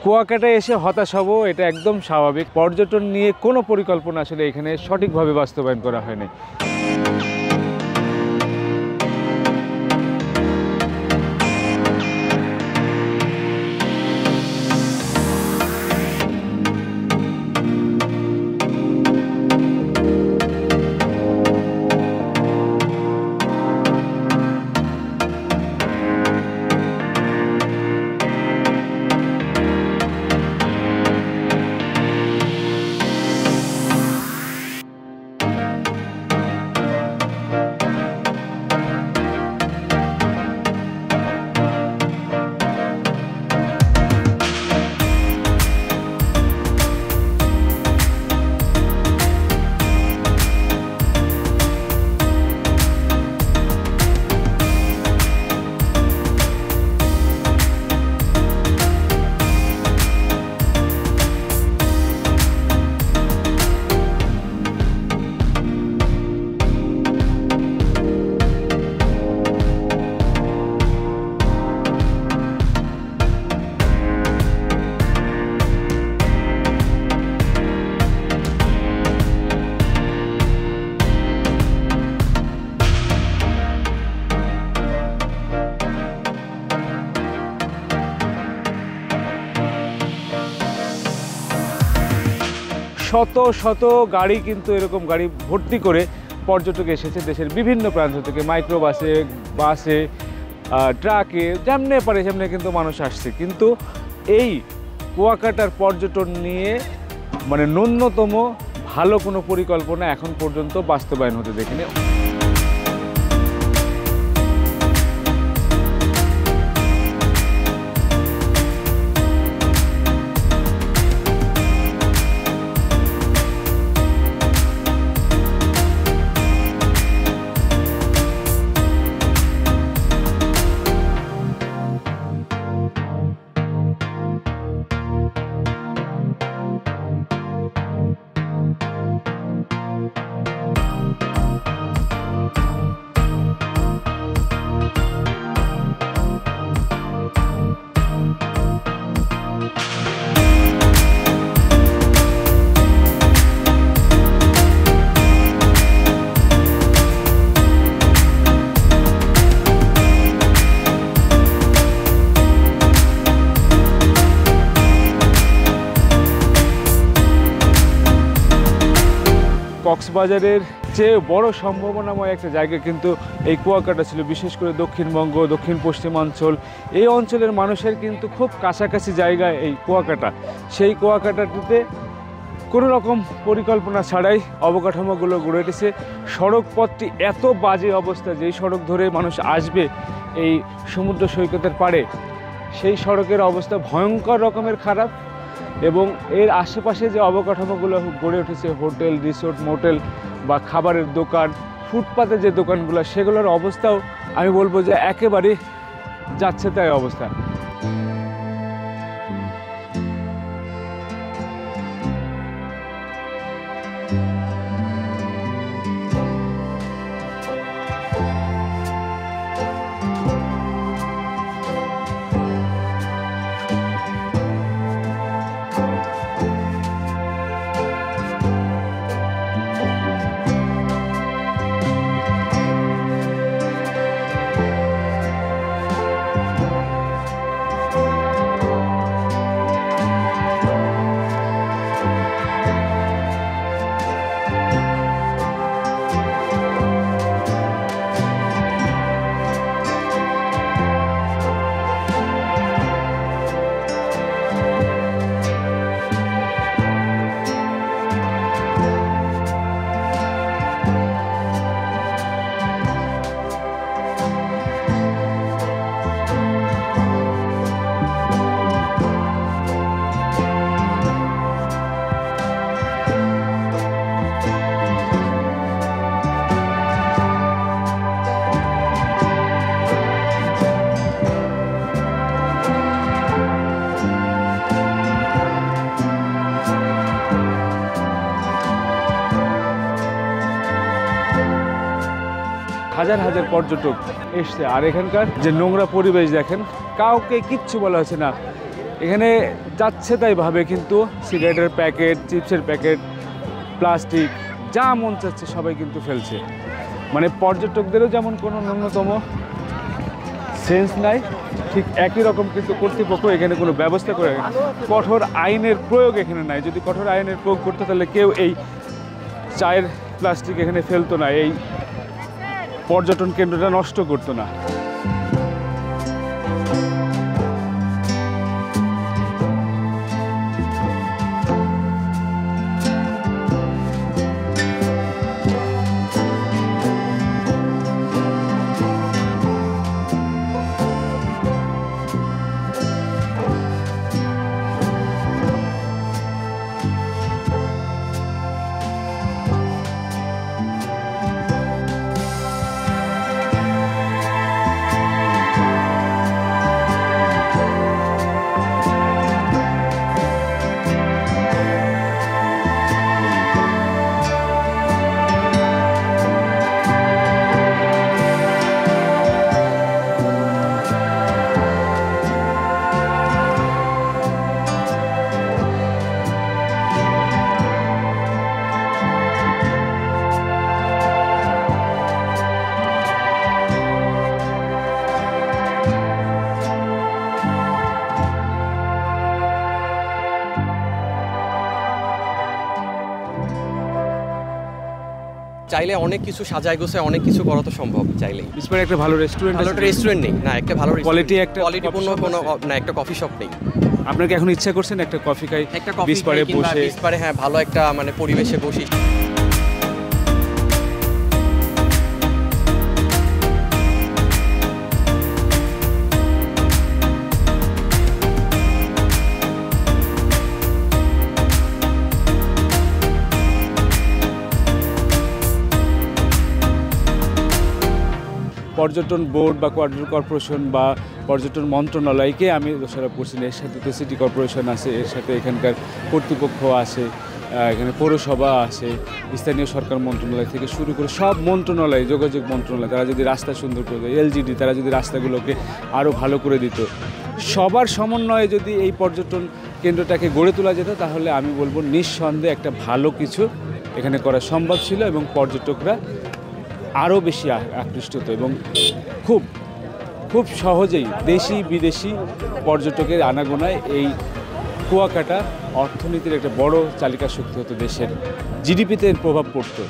কুয়াকাটায় এসে হতাশ হব, এটা একদম স্বাভাবিক। পর্যটন নিয়ে কোনো পরিকল্পনা আসলে এখানে সঠিকভাবে বাস্তবায়ন করা হয়নি। শত শত গাড়ি, কিন্তু এরকম গাড়ি ভর্তি করে পর্যটক এসেছে দেশের বিভিন্ন প্রান্ত থেকে, মাইক্রো বাসে, বাসে, ট্রাকে, যেমনে পারে সেমনে কিন্তু মানুষ আসছে। কিন্তু এই কুয়াকাটার পর্যটন নিয়ে মানে ন্যূনতম ভালো কোনো পরিকল্পনা এখন পর্যন্ত বাস্তবায়ন হতে দেখিনি। কক্সবাজারের চেয়ে বড় সম্ভাবনাময় একটা জায়গা কিন্তু এই কুয়াকাটা ছিল, বিশেষ করে দক্ষিণবঙ্গ, দক্ষিণ পশ্চিমাঞ্চল, এই অঞ্চলের মানুষের কিন্তু খুব কাছাকাছি জায়গা এই কুয়াকাটা। সেই কুয়াকাটাটিতে কোনো রকম পরিকল্পনা ছাড়াই অবকাঠামোগুলো গড়ে উঠেছে। সড়ক পথটি এত বাজে অবস্থা, যেই সড়ক ধরে মানুষ আসবে এই সমুদ্র সৈকতের পাড়ে, সেই সড়কের অবস্থা ভয়ঙ্কর রকমের খারাপ। এবং এর আশেপাশে যে অবকাঠামোগুলো গড়ে উঠেছে, হোটেল, রিসোর্ট, মোটেল বা খাবারের দোকান, ফুটপাতে যে দোকানগুলো, সেগুলোর অবস্থাও আমি বলবো যে একেবারে যাচ্ছে তাই অবস্থা। হাজার হাজার পর্যটক এসছে। আর এখানকার যে নোংরা পরিবেশ দেখেন, কাউকে কিচ্ছু বলা হচ্ছে না। এখানে যাচ্ছে তাই ভাবে, কিন্তু সিগারেটের প্যাকেট, চিপসের প্যাকেট, প্লাস্টিক যা মন চাচ্ছে সবাই কিন্তু ফেলছে। মানে পর্যটকদেরও যেমন কোনো ন্যূনতম সেন্স নাই, ঠিক একই রকম কিন্তু কর্তৃপক্ষ এখানে কোনো ব্যবস্থা করে, কঠোর আইনের প্রয়োগ এখানে নাই। যদি কঠোর আইনের প্রয়োগ করতে তাহলে কেউ এই চায়ের প্লাস্টিক এখানে ফেলতো না, এই পর্যটন কেন্দ্রটা নষ্ট করতো না। চাইলে অনেক কিছু সাজায় গোছায় অনেক কিছু করা তো সম্ভব চাইলেই। বিস্ফোরণে একটা ভালো রেস্টুরেন্ট, ভালো রেস্টুরেন্ট নেই না, একটা ভালো কোয়ালিটিপূর্ণ কোনো না, একটা কফি শপ নেই। আপনার কি এখন ইচ্ছা করছেন একটা কফি খাই, একটা কফি বিস্ফোরণে বসে? বিস্ফোরণে হ্যাঁ, ভালো একটা মানে পরিবেশে বসি। পর্যটন বোর্ড বা পর্যটন কর্পোরেশন বা পর্যটন মন্ত্রণালয়কে আমি দোষারোপ করছি না। এর সাথে তো সিটি কর্পোরেশন আছে, এর সাথে এখানকার কর্তৃপক্ষ আছে, এখানে পৌরসভা আছে, স্থানীয় সরকার মন্ত্রণালয় থেকে শুরু করে সব মন্ত্রণালয়, যোগাযোগ মন্ত্রণালয়, তারা যদি রাস্তা সুন্দর করে দেয়, এলজিডি তারা যদি রাস্তাগুলোকে আরও ভালো করে দিত, সবার সমন্বয়ে যদি এই পর্যটন কেন্দ্রটাকে গড়ে তোলা যেত, তাহলে আমি বলবো নিঃসন্দেহে একটা ভালো কিছু এখানে করা সম্ভব ছিল এবং পর্যটকরা আরও বেশি আকৃষ্ট হতো এবং খুব সহজেই দেশি বিদেশি পর্যটকের আনাগোনায় এই কুয়াকাটা অর্থনীতির একটা বড় চালিকা শক্তি হতো, দেশের জিডিপিতে এর প্রভাব পড়তো।